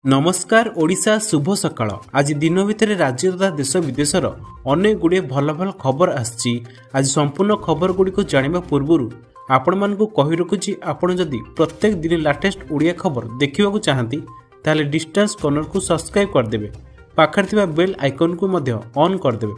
नमस्कार ओडिशा शुभ सकाळ। आज दिन भितर राज्य तथा देश विदेशर अनेक गुड़े भल भल खबर आछि। आज संपूर्ण खबर गुड़ी को जानिबा पूर्वरु आपण मानकु कहि रखुछि, आपण जदि प्रत्येक दिन लेटेस्ट ओडिया खबर देखिबाकू चाहंती ताले डिस्टेंस कॉर्नर को सब्सक्राइब कर देबे, पाखर थिबा बेल आइकन को मध्य ऑन कर देबे,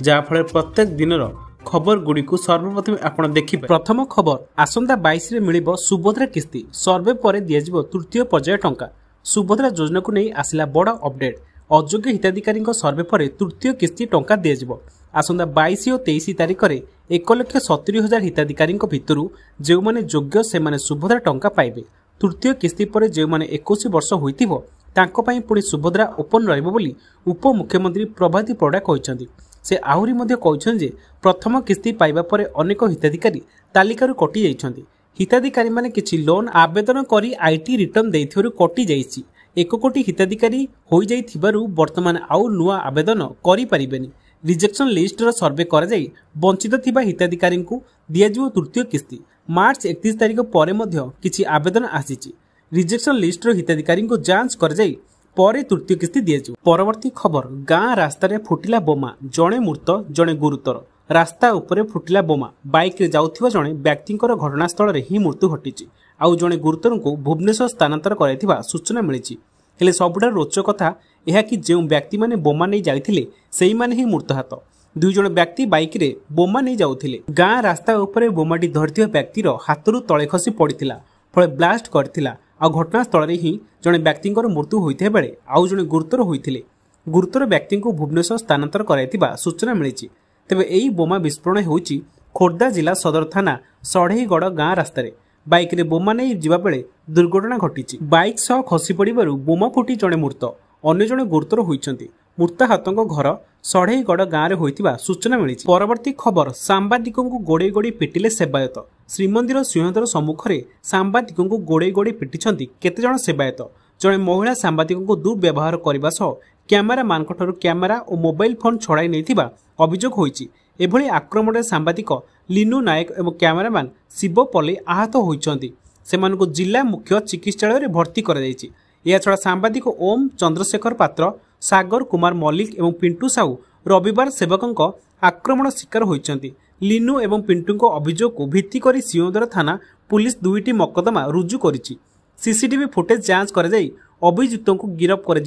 जा फळे प्रत्येक दिनर खबर गुड़ी को सर्वप्रथम आपण देखिबे। प्रथम खबर, आसंता 22 रे मिलिबो सुभद्रा किस्ती, सर्वे परे दियाजिबो तृतीय पर्याय टंका। सुभद्रा योजना को नहीं आसला बड़ अपडेट। अयोग्य हिताधिकारी सर्वे पर तृतीय किस्ती टंका दिज्व। आसंता 22 और 23 तारिख में 1,70,000 हिताधिकारी भितर जो मैंने योग्य से सुभद्रा टंका पाइबे। तृतीय किस्ती पर जो मैंने 21 वर्ष होइथिबो तांको पई पुणी सुभद्रा ओपन रहिबो बोली उपमुख्यमंत्री प्रभाती परिडा कहते। से आहुरी मध्य कहते प्रथम किस्ती पाइबा परे अनेक हिताधिकारी तालिकारु कटि जाइछन्ति। हिताधिकारी माने किछि लोन आवेदन करी आईटी रिटर्न देइथिबारु कटि जाइछि। 1 कोटी हिताधिकारी होई जाइथिबारु वर्तमान आउ नुआ आवेदन करि परिबेनी। रिजेक्शन लिस्ट रो सर्वे करा जाई वंचित थिबा हिताधिकारी को दियाजिबो तृतीय किस्ती। मार्च 31 तारिख परे मध्य किछि आवेदन आसीछि। रिजेक्शन लिस्ट रो हिताधिकारी को जांच कर जाई परे तृतीय किस्ती दियाजिबो। परवर्ती खबर, गाँ रास्ता रे फुटिला बोमा, जणे मृत जणे गुरुतर। रास्ता उपरे फुटिला बोमा, बाइक रे जाउथिबा जणे व्यक्तिंकर घटनास्थल रे ही मृत्यु घटिछि। आउ जणे गुरुतर को भुवनेश्वर स्थानांतर कराइथिबा सूचना मिलिछि। हेले सबुठार रोचक कथा यह कि जो व्यक्ति माने बोमा नहीं जाइथिले सेही माने ही मृताहत। दुई जण व्यक्ति बाइक रे बोमा नहीं जाउथिले। गाँ रास्ता उपरे बोमाटी धरथिबा व्यक्तिर हाथरू तळे खसी पड़िथिला, फळे ब्लास्ट करथिला। आ घटनास्थल रे ही जणे व्यक्तिंकर मृत्यु होइथे बेले आउ जणे गुरुतर होइथिले। गुरुतर व्यक्ति को भुवनेश्वर स्थानांतर कराइथिबा सूचना मिलिछि। तेबे एई बोमा विस्फोरण होउछि खोर्धा जिला सदर थाना सढ़ईगढ़ गाँ रास्ता रे। बाइक रे बोमा नहीं जिबा बेले दुर्घटना घटिछि। बाइक सह खसी पड़िबारु बोमा फुटी जणे मृत, अन्य जणे गुरुतर होइछन्ति। मृताहतଙ୍କ घर सढ़ईगढ़ गाँ रे होइतिबा सूचना मिलिछि। परवर्ती खबर, सांबादिकों को गोड़े गोड़ी पिटिले सेवायत। श्रीमंदिर सिंहद्वार सम्मुखरे सांबादिकों को गोड़े गोड़ी पिटिछन्ति केते जण सेवायत। जणे महिला सांबादिकों को दुर्व्यवहार करबा सह क्यामेरा मानकठरू क्यामेरा और मोबाइल फोन छड़ाई नैथिबा अभियोग होइछि। एभली आक्रमण सांबादिक लिनु नायक एवं क्यामेरामैन शिव पल्ले आहत होइछन्ति। सेमानकु जिला मुख्य चिकित्सालय रे भर्ती करा जायछि। या छड़ा सांबादिक ओम चंद्रशेखर पात्र, सागर कुमार मल्लिक एवं पिंटू साहू रविवार सेवकंक आक्रमण शिकार होइछन्ति। लिनु एवं पिंटू अभियोग को भित्ति करी सिंहद्वार थाना पुलिस 2टी मकदमा रुजु करिछि। सीसीटीवी फुटेज जांच करा जाई अभियुक्तों को गिरफ कर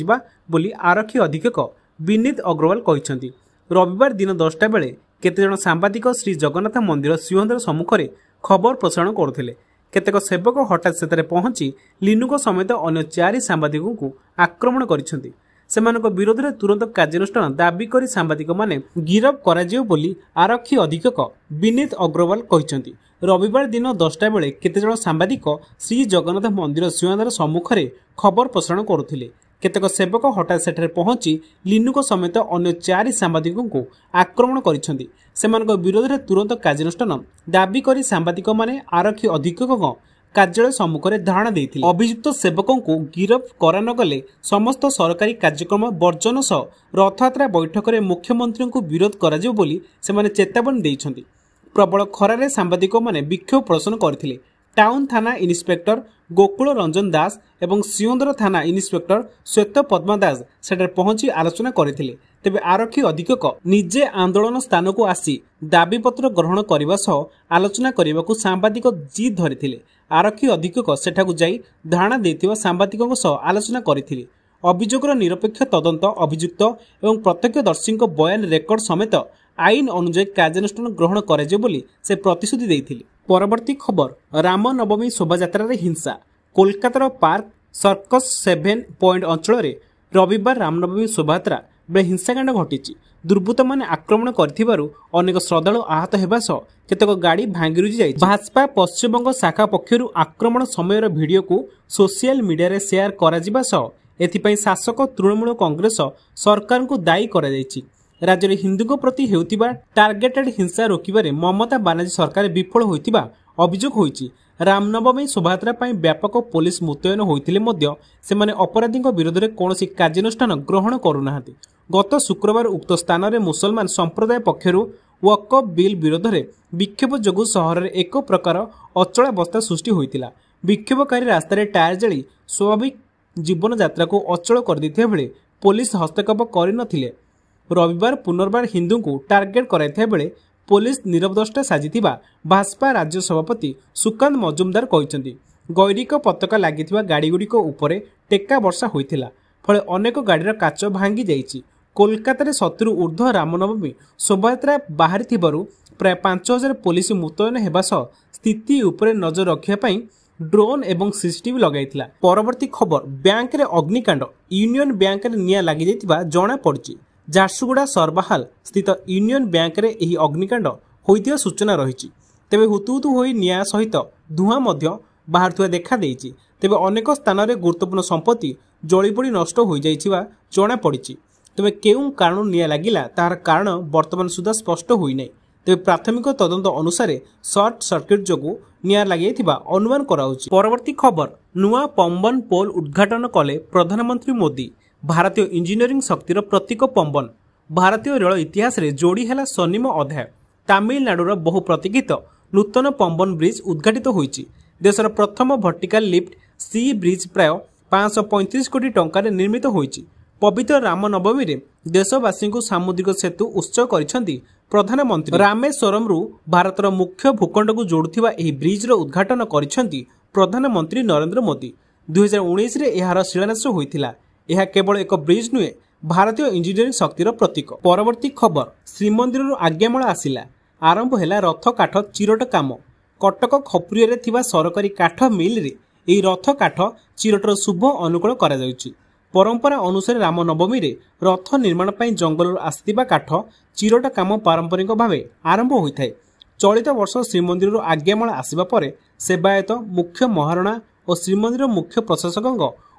बोली आरक्षी अधीक्षक विनीत अग्रवाल कहते। रविवार दिन 10टा बेले केते जण सांबादिक श्री जगन्नाथ मंदिर सिंहद्वार सम्मुखरे खबर प्रसारण करुथिले। केतेक सेवक हठात सेतारे पहुंची लिनुको समेत अन्य 4 सांबादिकों को आक्रमण करिसेंति। सेमानक विरोध में तुरंत कार्यानुष्ठान दाबी करी सांबादिक माने गिरफ कराजियो बोली आरक्षी अधीक्षक विनीत अग्रवाल कहते। रविवार दिन 10टा बेले केते जण सांबादिक श्री जगन्नाथ मंदिर सिंहद्वार सम्मुखरे खबर प्रसारण करुथिले। केतेक सेवक हठात सेठारे पहुंची लिनुको समेत अन्य 4 सांबादिकों को आक्रमण करिसेंति। सेमानक विरोध में तुरंत कार्यानुष्ठान दाबी करी सांबादिक माने आरक्षी अधीक्षक कार्यालय सम्मुखरे धारणा देइथिले। अभियुक्त सेवकों को गिरफ करा न गले समस्त सरकारी कार्यक्रम वर्जन सह रथयात्रा बैठक में मुख्यमंत्री को विरोध कराजियो बोली सेमाने चेतावनी देइछन्ति। प्रबल खरारे सांबादिक माने विक्षोभ प्रदर्शन करथिले। टाउन थाना इन्स्पेक्टर गोकुल रंजन दास एवं सिंहद्वार थाना इन्स्पेक्टर श्वेत पद्मा दास सेठारे पहुंची आलोचना करथिले। तेबे आरक्षी अधीक्षक निजे आंदोलन स्थान को आसी दाबी पत्र ग्रहण करबा सह आलोचना करबाकू सांबादिक जिद धरिथिले। आरक्षी अधीक्षक सेठाकू जाई धारणा देथिबा सांबादिकଙ୍କ सह आलोचना करथिले। अभियोगର निरपेक्ष तदंत, अभियुक्त एवं प्रत्यक्षदर्शीଙ୍କ बयान रेकर्ड समेत आईन अनुଯାୟୀ कार्यानुष्ठान ग्रहण कराଯିବ ବୋଲି से प्रतिश्रुति ଦେଇଥିଲେ। परवर्ती खबर, रामनवमी शोभायात्रा रे हिंसा। कोलकातार पार्क सर्कस 7 पॉइंट अंचल रे रविवार रामनवमी शोभायात्रा बेले हिंसाकांड घटिछि। दुर्बृत्त माने आक्रमण करथिबारु अनेक श्रद्धालु आहत हेबा सह केतेक गाड़ी भांगी रुजी जाइछि। भाजपा पश्चिमबंग शाखा पक्षरु आक्रमण समयर वीडियो को सोशल मीडिया रे शेयर कराजिबा सह एथिपई शासक तृणमूल कांग्रेस सरकार को दायी करा जाइछि। राज्य में हिंदुओं प्रति हेउतिबा टार्गेटेड हिंसा रोकिबारे ममता बानार्जी सरकार विफल होइतिबा अभियोग होइछि। रामनवमी शोभायात्रा पई व्यापक पुलिस मुतयन होइतिले मध्य सेमाने अपराधीଙ୍କ विरोध में कौन कार्यानुष्ठान ग्रहण करूनाहांती। गत शुक्रवार उक्त स्थान में मुसलमान संप्रदाय पक्षरु वक्फ बिल विरोध में विक्षोभ जोगु सहर में एक प्रकार अचलावस्था सृष्टि होइतिला। विक्षोभकारी रास्तार टायर जाली स्वाभाविक जीवनयात्रा को अचल कर बेले पुलिस हस्तक्षेप कर रविवार पुनर्बार हिंदू को टार्गेट कराइथिबा बेले पुलिस नीरवद्रष्टा साजिथिबा भाजपा राज्य सभापति सुकांत मजुमदार कहिसेंति। गैरिक पताका लागिथिबा गाड़ीगुड़िक उपरे टेक्का वर्षा होइथिला फले अनेक गाड़ीर काच भांगी जाइछि। कोलकाता 70 ऊर्ध्व रामनवमी शोभायात्रा बाहरी प्राय 5000 पुलिस मुतयन हेबा सह स्थिति उपरे नजर रखिया ड्रोन एवं सीसीटीवी लगाइथिला। परवर्ती खबर बैंक रे अग्निकांड यूनियन बैंक रे निया लागि जाइथिबा जणा पड़छि। झारसुगुड़ा सरबाहाल स्थित यूनियन बैंक रे एही अग्निकांड होइथिबा सूचना रहिछि। तेबे हुतुहुतु होई निया सहित धुआं मध्य बाहरथुआ देखा देइछि। तेबे अनेक स्थान रे गुरुत्वपूर्ण संपत्ति जळीपोड़ी नष्ट होई जाइथिबा जणा पड़छि। तेबे केउं कारण निया लागिला तार कारण वर्तमान सुधा स्पष्ट होई नै। तेबे प्राथमिक तदंत अनुसार सर्ट सर्किट जोगु निया लागिथिबा अनुमान कराउछि। परवर्ती खबर नुआ पंबन पोल उद्घाटन कले प्रधानमंत्री मोदी। भारतीय इंजीनियरिंग शक्तिर प्रतीक पंबन भारतीय रेल इतिहास रे जोड़ी हैला स्वर्णिम अध्याय। तामिलनाडुर बहु प्रतीक्षित नूतन पंबन ब्रिज उद्घाटित होइछि। देशर प्रथम वर्टिकल लिफ्ट सी ब्रिज प्राय 535 कोटी टंकार निर्मित होइछि। पवित्र रामनवमी रे देशवासी को सामुद्रिक सेतु उत्सव करिसेंति प्रधानमंत्री। रामेश्वरम रु भारतर मुख्य भूखंड को जोड़ुथिबा एही ब्रिज रो उद्घाटन करिसेंति प्रधानमंत्री नरेंद्र मोदी। 2019 रे एहार शिलान्यास होइथिला। यह केवल एक ब्रिज नुहे भारतीय इंजीनियरिंग शक्तिर प्रतीक। परवर्ती खबर श्रीमंदिर आज्ञामाल आसिला आरंभ हैला रथ काठ चिरट काम। कटक खपुरिया रे थिबा सरकारी काठ मिल रे एही रथ काठ चिरटर शुभ अनुकूल करा जाउछि। परंपरा अनुसार रामनवमी रे रथ निर्माण पई जंगल आसिथिबा काठ चिरट काम पारंपरिक भावे आरंभ होइथाय। चलित वर्ष श्रीमंदिर आज्ञामाल आसिबा परे सेवायत मुख्य महारणा और श्रीमंदिर मुख्य प्रशासक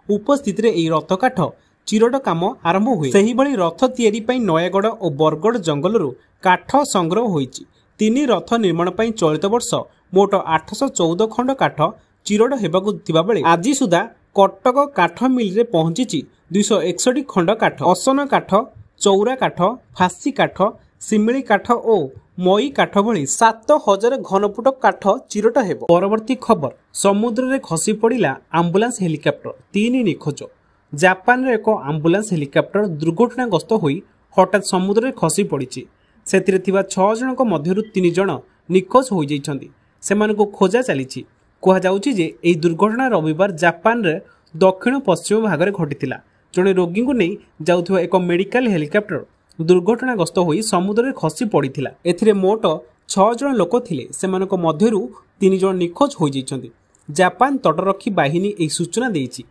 उपस्थित रे एही रथ काठ चिरट काम आरंभ हुए। सेही भली रथ तैयारी पई नयागढ़ और बरगढ़ जंगलरू काठ संग्रह होइछि। 3 रथ निर्माण पई चलित वर्ष मोट 814 खंड काठ चिरट हेबाकु थिबा बेले आजि सुधा कटक काठ मिल रे पहुंची 261 खंड काठ असन काठ चौरा काठ फासी काठ सिमिली काठ और मई काठ भली 7000 घनफुट काठ चिरट हेबो। परवर्ती खबर समुद्र रे खसी पड़िला आम्बुलांस हेलिकॉप्टर 3 निखोज। जापान रे एक आम्बुलांस हेलिकॉप्टर दुर्घटनाग्रस्त होई हठात समुद्र रे खसी पड़िछि। सेतिरे थिबा 6 जनक मध्यरु 3 जन निखोज होई जाइछन्ति। सेमानको खोजा चलीछि। कुहा जाउछि जे एही दुर्घटना रविवार जापान रे दक्षिण पश्चिम भाग में घटिथिला। जणे रोगी को नहीं जाउथुवा एक मेडिकल हेलिकॉप्टर दुर्घटनाग्रस्त होई समुद्र रे खसी पड़िथिला। एथिरे मोट 6 जन लोक थिले। सेमानको मध्यरु 3 जन निखोज होई जाइछन्ति। जापान तटरक्षी बाहिनी एही सूचना देइछि।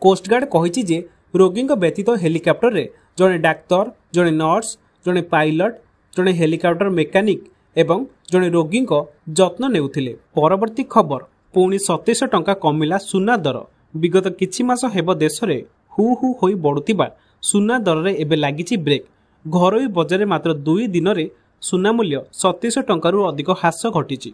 कोस्टगार्ड कहिछि जे रोगीଙ୍କ व्यतीत हेलिकॉप्टर रे जणे डाक्तर, जणे नर्स, जणे पायलट, जणे हेलिकॉप्टर मेकानिक एवं जणे रोगीଙ୍କ जत्न नेउथिले। परवर्ती खबर पुणी 2700 टंका कमिला सुना दर। विगत किछि मास हेब देश रे हु हु होई बढुतिबा सुना दर रे एबे लागिछि ब्रेक। घरोई बजार मात्र 2 दिन रे सुना मूल्य 2700 टंका रु अधिक ह्रास घटिछि।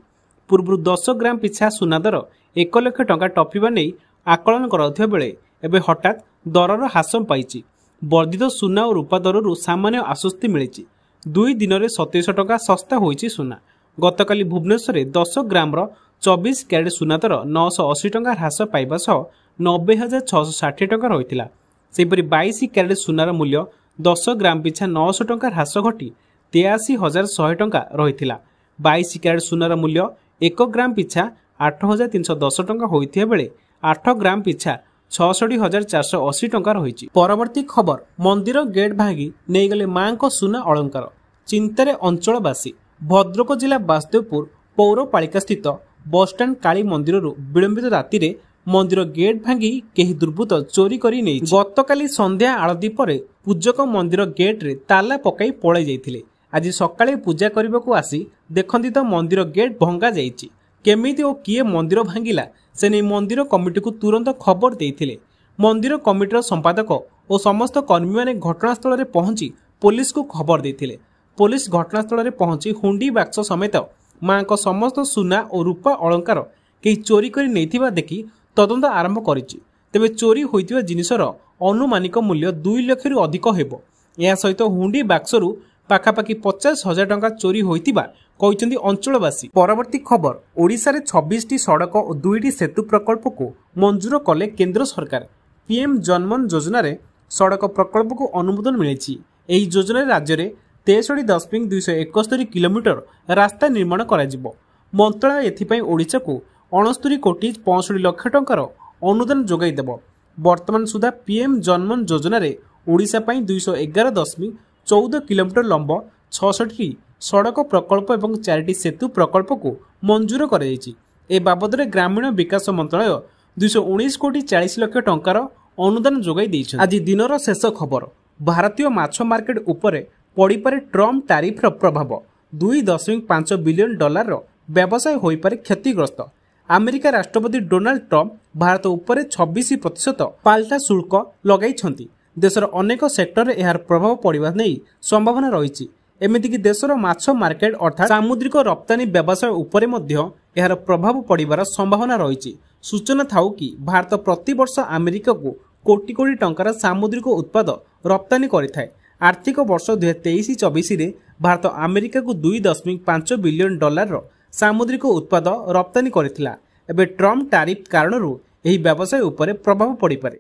पूर्व 10 ग्राम पिछा सुना दर 1 लाख टंका टपिबा नै आकलन कराउथिबा बेले एबे हठात दरर ह्रास पाइछि। वर्धित सुना और रूपा दररु सामान्य आश्वस्ति मिलिछि। 2 दिन रे 2700 टंका सस्ता होइछि सुना। गतकाली भुवनेश्वर 10 ग्राम रो 24 कैरेट सुना दर 980 टंका ह्रास पाइबा सह 90,660 टंका रहिथिला। सेहिपरि 22 कैरेट सुनार मूल्य 10 ग्राम पिछा 900 टंका ह्रास घटी 83,100 टंका रहिथिला। 22 कैरेट सुनार मूल्य 1 ग्राम पिछा 8,310 टंका होइथिया बेले 8 ग्राम पिछा 66,480 टंका रहिछि। परवर्ती खबर मंदिर गेट भांगी नेगले मां को सुना अलंकार। चिंतारे अंचलवासी। भद्रक जिला बासदेवपुर पौरपालिका स्थित बसस्टाण्ड काली मंदिर विलंबित राति रे मंदिर गेट भांगी केही दुर्बृत्त चोरी करी नै। गतकाली संध्या आळती परे पूजक मंदिर गेट रे ताला पकाई पळै जाइथिले। आज सकाळे पूजा करबाकू आसी देखंती तो मंदिर गेट भंगा जाइछि। केमिति ओ किए मंदिर भांगिला से नै मंदिर कमिटी को तुरंत खबर देइथिले। मंदिर कमिटीर संपादक और समस्त कर्मी माने घटनास्थल रे पहुंची पुलिस को खबर देइथिले। पुलिस घटनास्थल रे पहुंची हुंडी बाक्स समेत मां को समस्त सुना और रूपा अलंकार केही चोरी करी नैथिबा देखि तदंत आरंभ करिछि। तेबे चोरी होइतिबा जिनिसर अनुमानिक मूल्य 2 लाख रु अधिक हेबो। या सहित हुंडी बाक्सरु पाखापाखि 50,000 टंका चोरी होइतिबा कहिसंती अंचलवासी। परवर्ती खबर ओडिशा रे 26 टी सड़क और 2 टी सेतु प्रकल्प को मंजूर कले केंद्र सरकार। पीएम जनमन योजन सड़क प्रकल्प को अनुमोदन मिली। ଏହି ଯୋଜନାରେ ରାଜ୍ୟରେ 63.271 କିଲୋମିଟର ରାସ୍ତା ନିର୍ମାଣ କରାଯିବ। ମନ୍ତ୍ରଣାଳୟ ଏଥିପାଇଁ ଓଡ଼ିଶାକୁ 69.65 ଲକ୍ଷ ଟଙ୍କାର ଅନୁଦାନ ଯୋଗାଇ ଦେବ। ବର୍ତ୍ତମାନ ସୁଦ୍ଧା ପିଏମ୍ ଜନମନ ଯୋଜନାରେ ଓଡ଼ିଶା ପାଇଁ 211.14 କିଲୋମିଟର ଲମ୍ବ 66ଟି ସଡ଼କ ପ୍ରକଳ୍ପ ଏବଂ 4ଟି ସେତୁ ପ୍ରକଳ୍ପକୁ ମଞ୍ଜୁର କରାଯାଇଛି। ଏ ବାବଦରେ ଗ୍ରାମୀଣ ବିକାଶ ମନ୍ତ୍ରଣାଳୟ 219.40 ଲକ୍ଷ ଟଙ୍କାର ଅନୁଦାନ ଯୋଗାଇ ଦେଇଛନ୍ତି। ଆଜି ଦିନର ଶେଷ ଖବର, ଭାରତୀୟ ମାଛ ମାର୍କେଟ ଉପରେ ପଡ଼ିପାରେ ଟ୍ରମ୍ପ ଟାରିଫର ପ୍ରଭାବ। $2.5 ବିଲିୟନ ବ୍ୟବସାୟ ହୋଇପାରେ କ୍ଷତିଗ୍ରସ୍ତ। ଆମେରିକା ରାଷ୍ଟ୍ରପତି ଡୋନାଲ୍ଡ ଟ୍ରମ୍ପ ଭାରତ ଉପରେ 26% ପାଲଟା ଶୁଳ୍କ ଲଗାଇଛନ୍ତି। ଦେଶର ଅନେକ ସେକ୍ଟରରେ ଏହାର ପ୍ରଭାବ ପଡ଼ିବା ନେଇ ସମ୍ଭାବନା ରହିଛି। ଏମିତିକି ଦେଶର ମାଛ ମାର୍କେଟ ଅର୍ଥାତ୍ ସାମୁଦ୍ରିକ ରପ୍ତାନୀ ବ୍ୟବସାୟ ଉପରେ ମଧ୍ୟ ଏହାର ପ୍ରଭାବ ପଡ଼ିବାର ସମ୍ଭାବନା ରହିଛି। ସୂଚନା ଥାଉ କି ଭାରତ ପ୍ରତିବର୍ଷ ଆମେରିକାକୁ କୋଟି କୋଟି ଟଙ୍କାର ସାମୁଦ୍ରିକ ଉତ୍ପାଦ ରପ୍ତାନୀ କରିଥାଏ। ଆର୍ଥିକ ବର୍ଷ 2023-24ରେ ଭାରତ ଆମେରିକାକୁ $2.5 ବିଲିୟନ ସାମୁଦ୍ରିକ ଉତ୍ପାଦ ରପ୍ତାନୀ କରିଥିଲା। ଏବେ ଟ୍ରମ୍ପ ଟାରିଫ କାରଣରୁ ଏହି ବ୍ୟବସାୟ ଉପରେ ପ୍ରଭାବ ପଡ଼ିପାରେ।